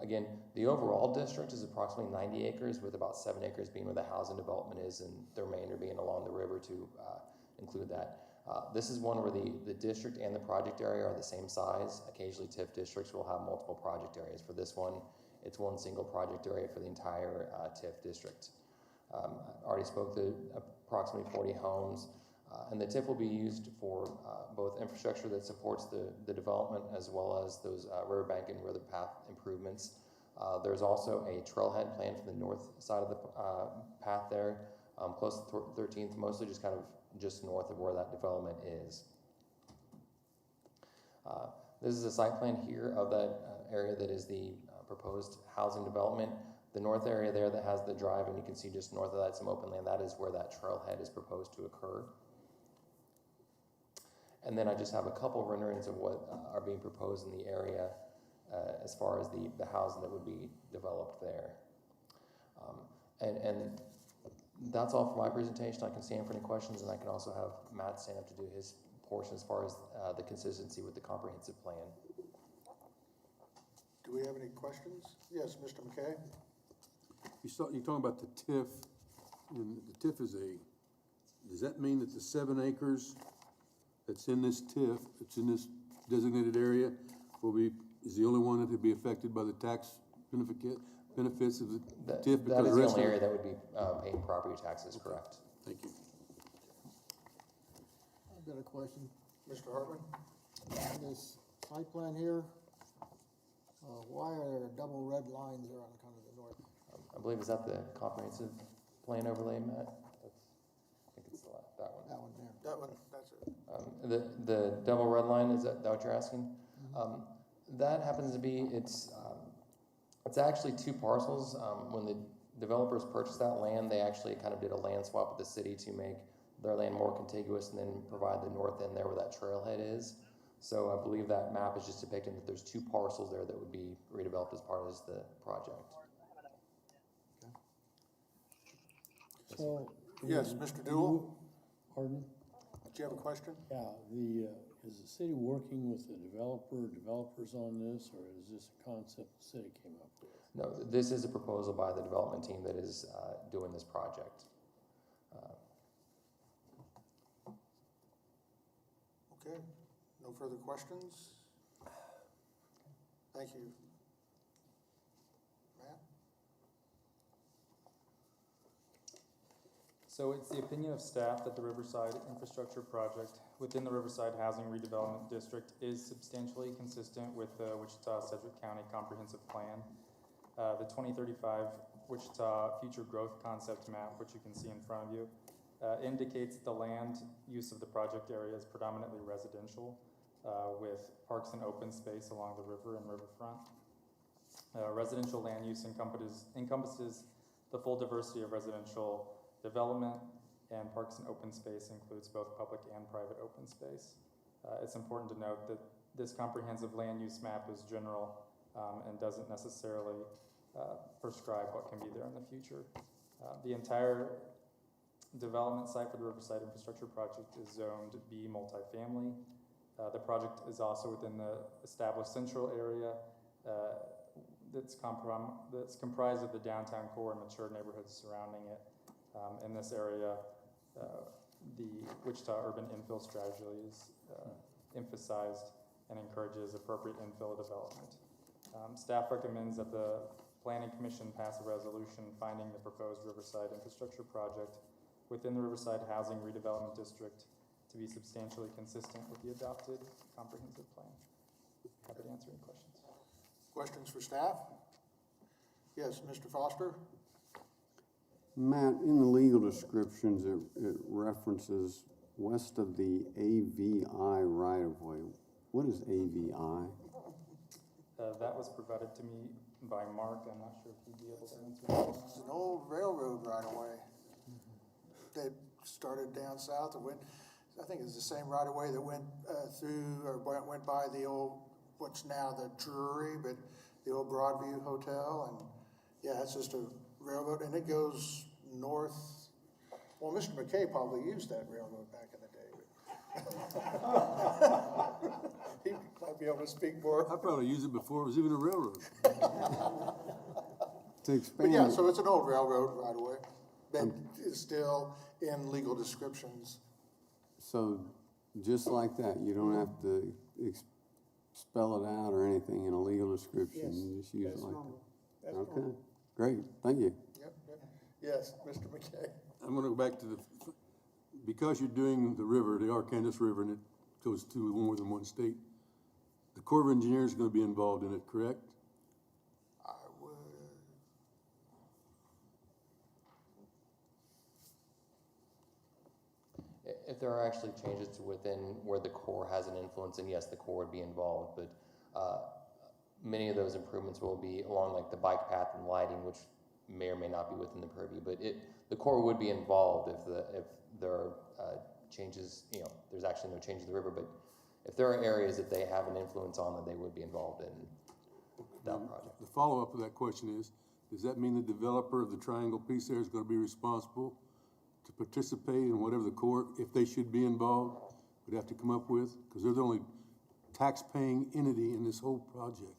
Again, the overall district is approximately 90 acres, with about 7 acres being where the housing development is, and the remainder being along the river to include that. This is one where the district and the project area are the same size. Occasionally TIF districts will have multiple project areas. For this one, it's one single project area for the entire TIF district. I already spoke to approximately 40 homes, and the TIF will be used for both infrastructure that supports the development, as well as those riverbank and river path improvements. There's also a trailhead plan for the north side of the path there, close to 13th, mostly just north of where that development is. This is a site plan here of that area that is the proposed housing development. The north area there that has the drive, and you can see just north of that some open land, that is where that trailhead is proposed to occur. And then I just have a couple renderings of what are being proposed in the area as far as the housing that would be developed there. And that's all for my presentation. I can stand for any questions, and I can also have Matt stand up to do his portion as far as the consistency with the comprehensive plan. Do we have any questions? Yes, Mr. McKay? You're talking about the TIF, and the TIF does that mean that the 7 acres that's in this TIF, it's in this designated area, is the only one that would be affected by the tax benefits of the TIF? That is the only area that would be paying property taxes, okay. Correct. Thank you. I've got a question. Mr. Hartman? On this site plan here, why are there double red lines there on kind of the north? I believe, is that the comprehensive plan overlay, Matt? I think it's that one. That one there. That one, that's it. The double red line, is that what you're asking? Mm-hmm. That happens to be, it's actually 2 parcels. When the developers purchased that land, they actually kind of did a land swap with the city to make their land more contiguous and then provide the north end there where that trailhead is. So I believe that map is just depicting that there's 2 parcels there that would be redeveloped as part of the project. Okay. So, yes, Mr. Dewell? Pardon? Do you have a question? Yeah, is the city working with the developers on this, or is this a concept the city came up with? No, this is a proposal by the development team that is doing this project. Okay, no further questions? Thank you. Matt? So it's the opinion of staff that the Riverside infrastructure project within the Riverside Housing Redevelopment District is substantially consistent with the Wichita-Sedgwick County Comprehensive Plan. The 2035 Wichita Future Growth Concept Map, which you can see in front of you, indicates the land use of the project area is predominantly residential, with parks and open space along the river and riverfront. Residential land use encompasses the full diversity of residential development, and parks and open space includes both public and private open space. It's important to note that this comprehensive land use map is general and doesn't necessarily prescribe what can be there in the future. The entire development site for the Riverside Infrastructure Project is zoned B multifamily. The project is also within the established central area that's comprised of the downtown core and mature neighborhoods surrounding it. In this area, the Wichita urban infill strategy is emphasized and encourages appropriate infill development. Staff recommends that the Planning Commission pass a resolution finding the proposed Riverside infrastructure project within the Riverside Housing Redevelopment District to be substantially consistent with the adopted comprehensive plan. Happy to answer any questions. Questions for staff? Yes, Mr. Foster? Matt, in the legal descriptions, it references west of the AVI right-of-way. What is AVI? That was provided to me by Mark. I'm not sure if he'd be able to answer that. It's an old railroad right-of-way that started down south and went, I think it's the same right-of-way that went through, or went by the old, what's now the Drury, but the old Broadview Hotel. And yeah, it's just a railroad, and it goes north. Well, Mr. McKay probably used that railroad back in the day. He might be able to speak more. I probably used it before it was even a railroad. To expand. But yeah, so it's an old railroad right away that is still in legal descriptions. So just like that, you don't have to spell it out or anything in a legal description. Yes, You just use it that's like normal. that. That's Okay, normal. great, thank you. Yep. Yes, Mr. McKay. I'm gonna go back to because you're doing the river, the Arkansas River, and it goes to more than one state, the Corps of Engineers is gonna be involved in it, correct? I would. If there are actually changes to within where the Corps has an influence, and yes, the Corps would be involved, but many of those improvements will be along like the bike path and lighting, which may or may not be within the purview. But the Corps would be involved if there are changes. You know, there's actually no change to the river, but if there are areas that they have an influence on, that they would be involved in that project. The follow-up to that question is, does that mean the developer of the triangle piece there is gonna be responsible to participate in whatever the Corps, if they should be involved, would have to come up with? Because they're the only tax-paying entity in this whole project.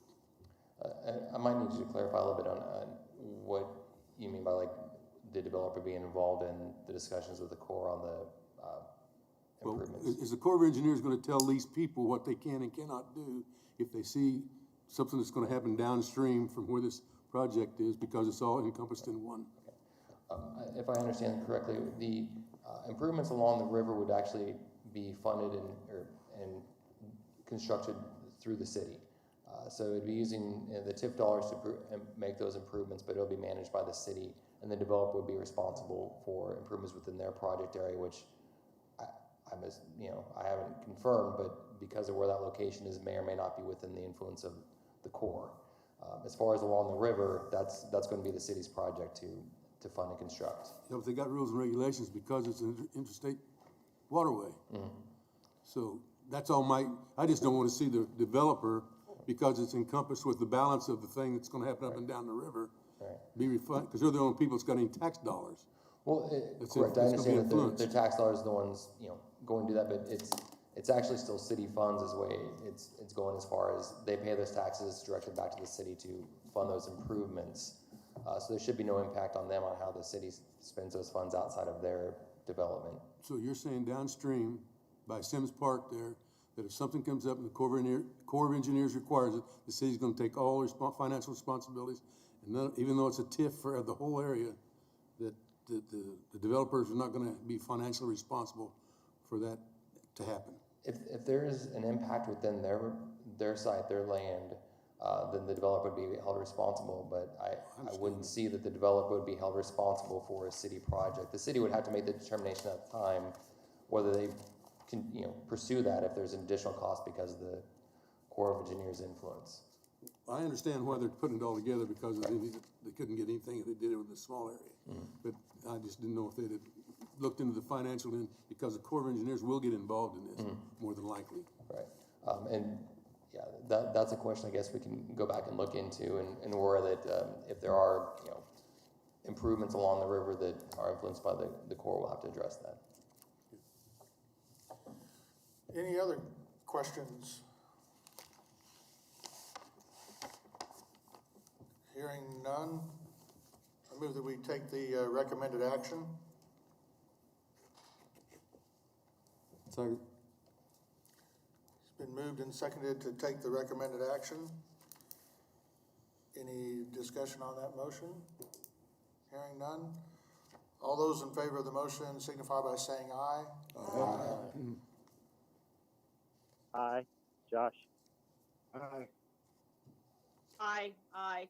I might need you to clarify a little bit on what you mean by like the developer being involved in the discussions with the Corps on the improvements. Well, is the Corps of Engineers gonna tell these people what they can and cannot do if they see something that's gonna happen downstream from where this project is, because it's all encompassed in one? If I understand correctly, the improvements along the river would actually be funded and constructed through the city. So it'd be using the TIF dollars to make those improvements, but it'll be managed by the city, and the developer would be responsible for improvements within their project area, which I haven't confirmed, but because of where that location is, may or may not be within the influence of the Corps. As far as along the river, that's going to be the city's project to fund and construct. Yeah, but they got rules and regulations because it's an interstate waterway. Mm-hmm. So that's all I just don't want to see the developer, because it's encompassed with the balance of the thing that's gonna happen up and down the river, be refunded, because they're the only people that's got any tax dollars. Well, correct, I understand that their tax dollars are the ones, going to do that, but it's actually still city funds is the way it's going, as far as they pay those taxes directed back to the city to fund those improvements. So there should be no impact on them on how the city spends those funds outside of their development. So you're saying downstream by Sims Park there, that if something comes up and the Corps of Engineers requires it, the city's gonna take all financial responsibilities. And even though it's a TIF for the whole area, that the developers are not gonna be financially responsible for that to happen. If there is an impact within their site, their land, then the developer would be held responsible, but I wouldn't see that the developer would be held responsible for a city project. The city would have to make the determination at the time whether they can, pursue that if there's an additional cost because of the Corps of Engineers influence. I understand why they're putting it all together because they couldn't get anything if they did it with a small area. But I just didn't know if they'd looked into the financial end, because the Corps of Engineers will get involved in this, more than likely. Right. And yeah, that's a question I guess we can go back and look into, and where that if there are improvements along the river that are influenced by the Corps, we'll have to address that. Any other questions? Hearing none, I move that we take the recommended action. Second. It's been moved and seconded to take the recommended action. Any discussion on that motion? Hearing none. All those in favor of the motion signify by saying aye. Aye. Aye. Josh? Aye. Aye. Aye.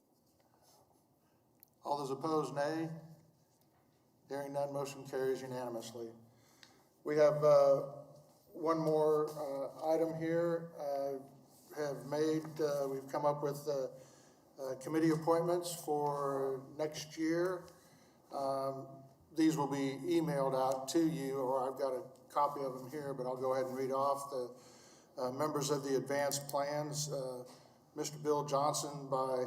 All those opposed, nay. Hearing none, motion carries unanimously. We have one more item here. We've come up with committee appointments for next year. These will be emailed out to you, or I've got a copy of them here, but I'll go ahead and read off the members of the advanced plans. Mr. Bill Johnson, by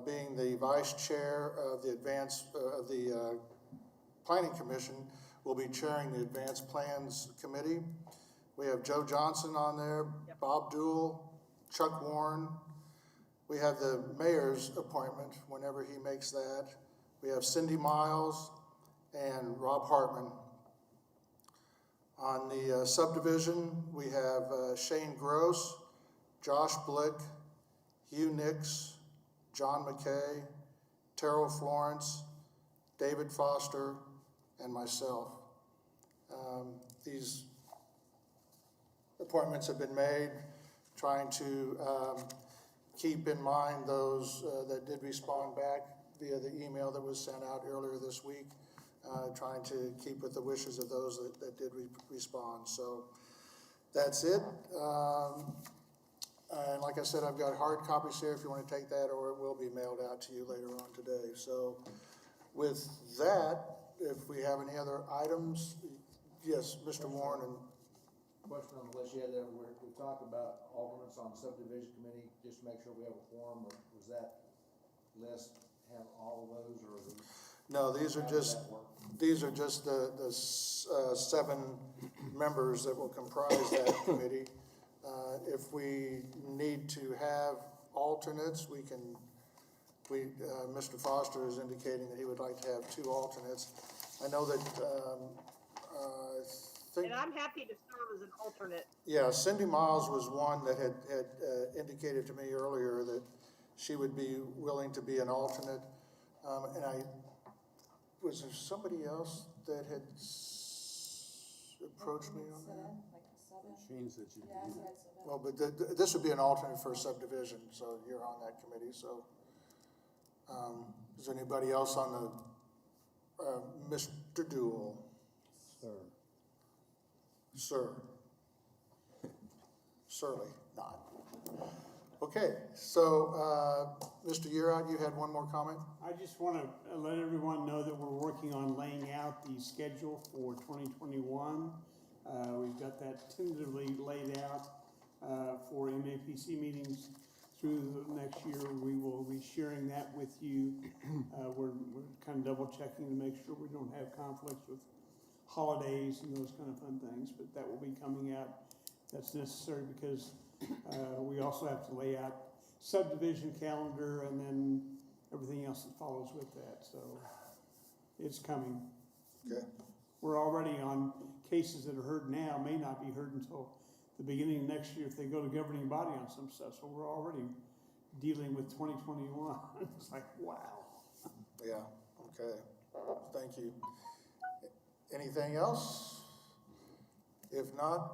being the vice chair of the Planning Commission, will be chairing the Advanced Plans Committee. We have Joe Johnson on there, yep. Bob Dool, Chuck Warren. We have the mayor's appointment whenever he makes that. We have Cindy Miles and Rob Hartman. On the subdivision, we have Shane Gross, Josh Blick, Hugh Nix, John McKay, Terrell Florence, David Foster, and myself. These appointments have been made trying to keep in mind those that did respond back via the email that was sent out earlier this week, trying to keep with the wishes of those that did respond. So that's it. And like I said, I've got hard copies here if you want to take that, or it will be mailed out to you later on today. So with that, if we have any other items, yes, Mr. Warren. And question on the list you had there, we talked about alternates on the subdivision committee, just to make sure we have a quorum, or was that list have all of those, or? No, these are just the 7 members that will comprise that committee. If we need to have alternates, Mr. Foster is indicating that he would like to have 2 alternates. I know that, and I'm happy to serve as an alternate. Yeah, Cindy Miles was one that had indicated to me earlier that she would be willing to be an alternate. And was there somebody else that had approached me on that? Shane said she did. Well, but this would be an alternate for a subdivision, so you're on that committee. So is there anybody else on the, Mr. Dool? Sir. Surely not. Okay, so Mr. Yearout, you had one more comment? I just want to let everyone know that we're working on laying out the schedule for 2021. We've got that tentatively laid out for MAPC meetings through the next year. We will be sharing that with you. We're kind of double checking to make sure we don't have conflicts with holidays and those kind of fun things, but that will be coming out. That's necessary because we also have to lay out subdivision calendar and then everything else that follows with that. So it's coming. Okay. We're already on cases that are heard now, may not be heard until the beginning of next year if they go to governing body on some stuff. So we're already dealing with 2021. It's like, wow. Yeah, okay, thank you. Anything else? If not,